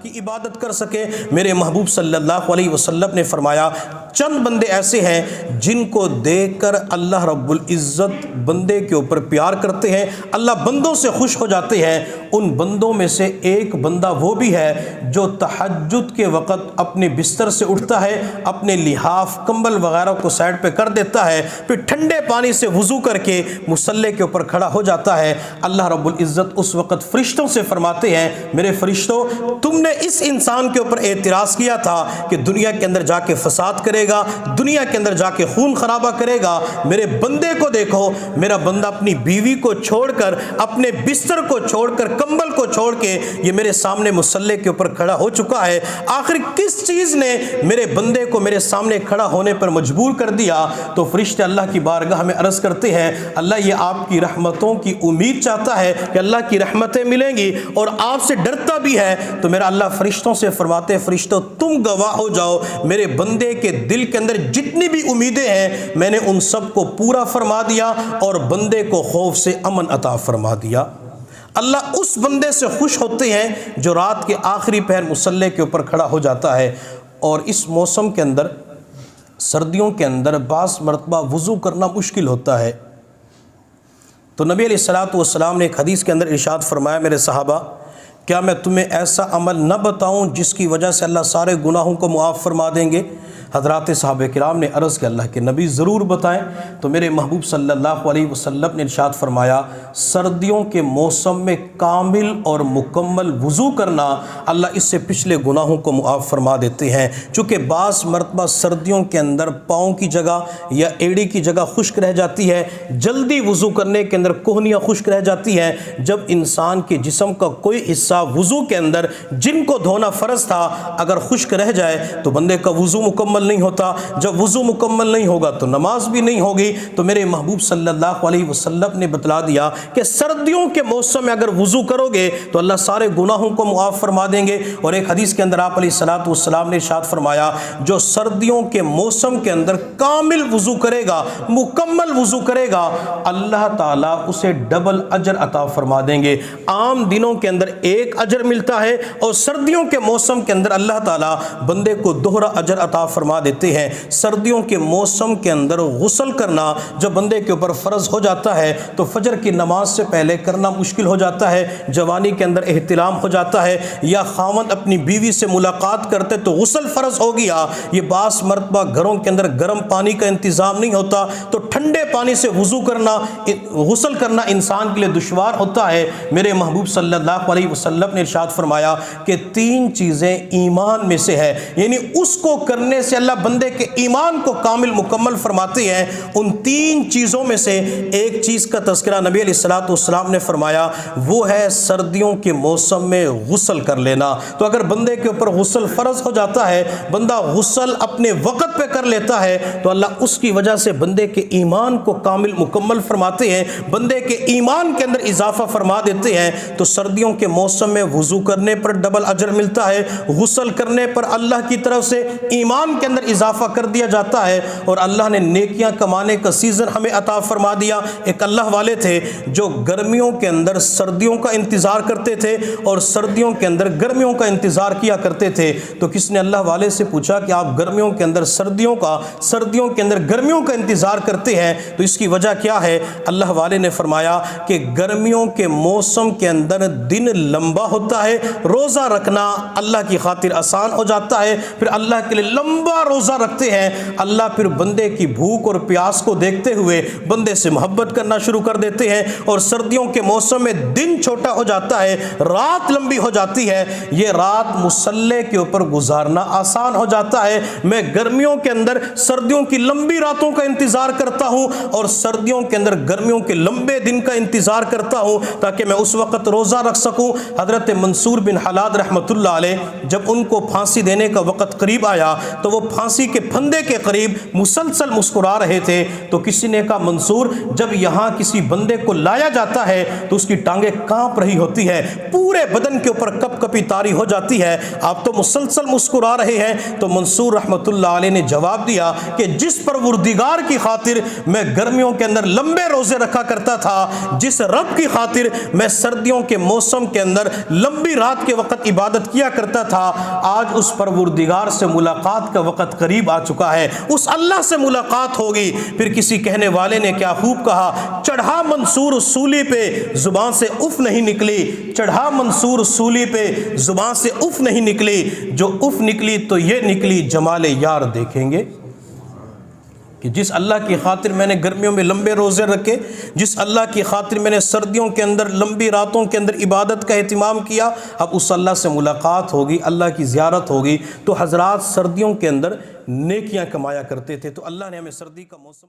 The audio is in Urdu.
کی عبادت کر سکے۔ میرے محبوب صلی اللہ علیہ وسلم نے فرمایا چند بندے ایسے ہیں جن کو دیکھ کر اللہ رب العزت بندے کے اوپر پیار کرتے ہیں، اللہ بندوں سے خوش ہو جاتے ہیں۔ ان بندوں میں سے ایک بندہ وہ بھی ہے جو تہجد کے وقت اپنے بستر سے اٹھتا ہے، اپنے لحاف کمبل وغیرہ کو سائڈ پہ کر دیتا ہے، پھر ٹھنڈے پانی سے وضو کر کے مصلی کے اوپر کھڑا ہو جاتا ہے۔ اللہ رب العزت اس وقت فرشتوں سے فرماتے ہیں میرے فرشتوں تم نے اس انسان کے اوپر اعتراض کیا تھا کہ دنیا کے اندر جا کے فساد کرے گا، دنیا کے اندر جا کے خون خرابہ کرے گا، میرے بندے کو دیکھو، میرا بندہ اپنی بیوی کو چھوڑ کر، اپنے بستر کو چھوڑ کر، کمبل کو چھوڑ کے یہ میرے سامنے مصلی کے اوپر کھڑا ہو چکا ہے۔ آخر کس چیز نے میرے بندے کو میرے سامنے کھڑا ہونے پر مجبور کر دیا؟ تو فرشتے اللہ کی بارگاہ میں عرض کرتے ہیں اللہ یہ آپ کی رحمتوں کی امید چاہتا ہے کہ اللہ کی رحمتیں ملیں گی اور آپ سے ڈرتا بھی ہے۔ تو میرا اللہ فرشتوں سے فرماتے ہیں فرشتوں تم گواہ ہو جاؤ، میرے بندے کے دل کے اندر جتنی بھی امیدیں ہیں میں نے ان سب کو پورا فرما دیا اور بندے کو خوف سے امن عطا فرما دیا۔ اللہ اس بندے سے خوش ہوتے ہیں جو رات کے آخری پہر مصلی کے اوپر کھڑا ہو جاتا ہے۔ اور اس موسم کے اندر، سردیوں کے اندر بعض مرتبہ وضو کرنا مشکل ہوتا ہے، تو نبی علیہ الصلوۃ والسلام نے ایک حدیث کے اندر ارشاد فرمایا میرے صحابہ کیا میں تمہیں ایسا عمل نہ بتاؤں جس کی وجہ سے اللہ سارے گناہوں کو معاف فرما دیں گے؟ حضرات صحابہ کرام نے عرض کہ اللہ کے نبی ضرور بتائیں۔ تو میرے محبوب صلی اللہ علیہ وسلم نے ارشاد فرمایا سردیوں کے موسم میں کامل اور مکمل وضو کرنا اللہ اس سے پچھلے گناہوں کو معاف فرما دیتے ہیں۔ چونکہ بعض مرتبہ سردیوں کے اندر پاؤں کی جگہ یا ایڑی کی جگہ خشک رہ جاتی ہے، جلدی وضو کرنے کے اندر کوہنیاں خشک رہ جاتی ہیں۔ جب انسان کے جسم کا کوئی حصہ وضو کے اندر جن کو دھونا فرض تھا اگر خشک رہ جائے تو بندے کا وضو مکمل نہیں ہوتا، جب وضو مکمل نہیں ہوگا تو نماز بھی نہیں ہوگی۔ تو میرے محبوب صلی اللہ علیہ وسلم نے بتلا دیا کہ سردیوں کے موسم میں اگر وضو کرو گے تو اللہ سارے گناہوں کو معاف فرما دیں گے۔ اور ایک حدیث کے اندر آپ علیہ الصلوۃ والسلام نے ارشاد فرمایا جو سردیوں کے موسم کے اندر کامل وضو کرے گا، مکمل وضو کرے گا، اللہ تعالیٰ اسے ڈبل اجر عطا فرما دیں گے۔ عام دنوں کے اندر ایک اجر ملتا ہے اور سردیوں کے موسم کے اندر اللہ تعالیٰ بندے کو دوہرا اجر عطا فرما دیتے ہیں۔ سردیوں کے موسم کے اندر غسل کرنا جب بندے کے اوپر فرض ہو جاتا ہے تو فجر کی نماز سے پہلے کرنا مشکل ہو جاتا ہے، جوانی کے اندر احتلام ہو جاتا ہے یا خاوند اپنی بیوی سے ملاقات کرتے تو غسل فرض ہو گیا۔ یہ بعض مرتبہ گھروں کے اندر گرم پانی کا انتظام نہیں ہوتا تو ٹھنڈے پانی سے وضو کرنا، غسل کرنا انسان کے لیے دشوار ہوتا ہے۔ میرے محبوب صلی اللہ علیہ وسلم نے ارشاد فرمایا کہ تین چیزیں ایمان میں سے ہے، یعنی اس کو کرنے سے اللہ بندے کے ایمان کو کامل مکمل فرماتے ہیں۔ ان تین چیزوں میں سے ایک چیز کا تذکرہ نبی علیہ الصلوۃ والسلام نے فرمایا وہ ہے سردیوں کے موسم میں غسل کر لینا۔ تو اگر بندے کے اوپر غسل فرض ہو جاتا ہے، بندہ غسل اپنے وقت پہ کر لیتا ہے تو اللہ اس کی وجہ سے بندے کے ایمان کو کامل مکمل فرماتے ہیں، بندے کے ایمان کے اندر اضافہ فرما دیتے ہیں۔ تو سردیوں کے موسم میں وضو کرنے پر ڈبل اجر ملتا ہے، غسل کرنے پر اللہ کی طرف سے ایمان کے اندر اضافہ کر دیا جاتا ہے اور اللہ نے نیکیاں کمانے کا سیزن ہمیں عطا فرما دیا۔ ایک اللہ والے تھے جو گرمیوں کے اندر سردیوں کا انتظار کرتے تھے اور سردیوں کے اندر گرمیوں کا انتظار کیا کرتے تھے۔ تو کس نے اللہ والے سے پوچھا کہ آپ گرمیوں کے اندر سردیوں کا، سردیوں کے اندر گرمیوں کا انتظار کرتے ہیں تو اس کی وجہ کیا ہے؟ اللہ والے نے فرمایا کہ گرمیوں کے موسم کے اندر دن لمبا ہوتا ہے، روزہ رکھنا اللہ کی خاطر آسان ہو جاتا ہے، پھر اللہ کے لیے لمبا روزہ رکھتے ہیں، اللہ پھر بندے کی بھوک اور پیاس کو دیکھتے ہوئے بندے سے محبت کرنا شروع کر دیتے ہیں۔ اور سردیوں کے موسم میں دن چھوٹا ہو جاتا ہے، رات لمبی ہو جاتی ہے، یہ رات مصلی کے اوپر گزارنا آسان ہو جاتا ہے۔ میں گرمیوں کے اندر سردیوں کی لمبی راتوں کا انتظار کرتا ہوں اور سردیوں کے اندر گرمیوں کے لمبے دن کا انتظار کرتا ہوں تاکہ میں اس وقت روزہ رکھ سکوں۔ حضرت منصور بن حلاد رحمۃ اللہ علیہ جب ان کو پھانسی دینے کا وقت قریب آیا تو وہ پھانسی کے پھندے کے قریب مسلسل مسکرا رہے تھے تو کسی نے کہا منصور جب یہاں کسی بندے کو لایا جاتا ہے تو اس کی ٹانگیں کانپ رہی ہوتی ہے، پورے بدن کے اوپر کپ کپی طاری ہو جاتی ہے، آپ تو مسلسل مسکرا رہے ہیں۔ تو منصور رحمۃ اللہ علیہ نے جواب دیا کہ جس پروردگار کی خاطر میں گرمیوں کے اندر لمبے روزے رکھا کرتا تھا، جس رب کی خاطر میں سردیوں کے موسم کے اندر لمبی رات کے وقت عبادت کیا کرتا تھا، آج اس پروردگار سے ملاقات کا وقت قریب آ چکا ہے، اس اللہ سے ملاقات ہوگی۔ پھر کسی کہنے والے نے کیا خوب کہا، چڑھا منصور سولی پہ زبان سے اف نہیں نکلی، چڑھا منصور سولی پہ زبان سے اف نہیں نکلی، جو اف نکلی تو یہ نکلی جمال یار دیکھیں گے۔ کہ جس اللہ کی خاطر میں نے گرمیوں میں لمبے روزے رکھے، جس اللہ کی خاطر میں نے سردیوں کے اندر لمبی راتوں کے اندر عبادت کا اہتمام کیا، اب اس اللہ سے ملاقات ہوگی، اللہ کی زیارت ہوگی۔ تو حضرات سردیوں کے اندر نیکیاں کمایا کرتے تھے، تو اللہ نے ہمیں سردی کا موسم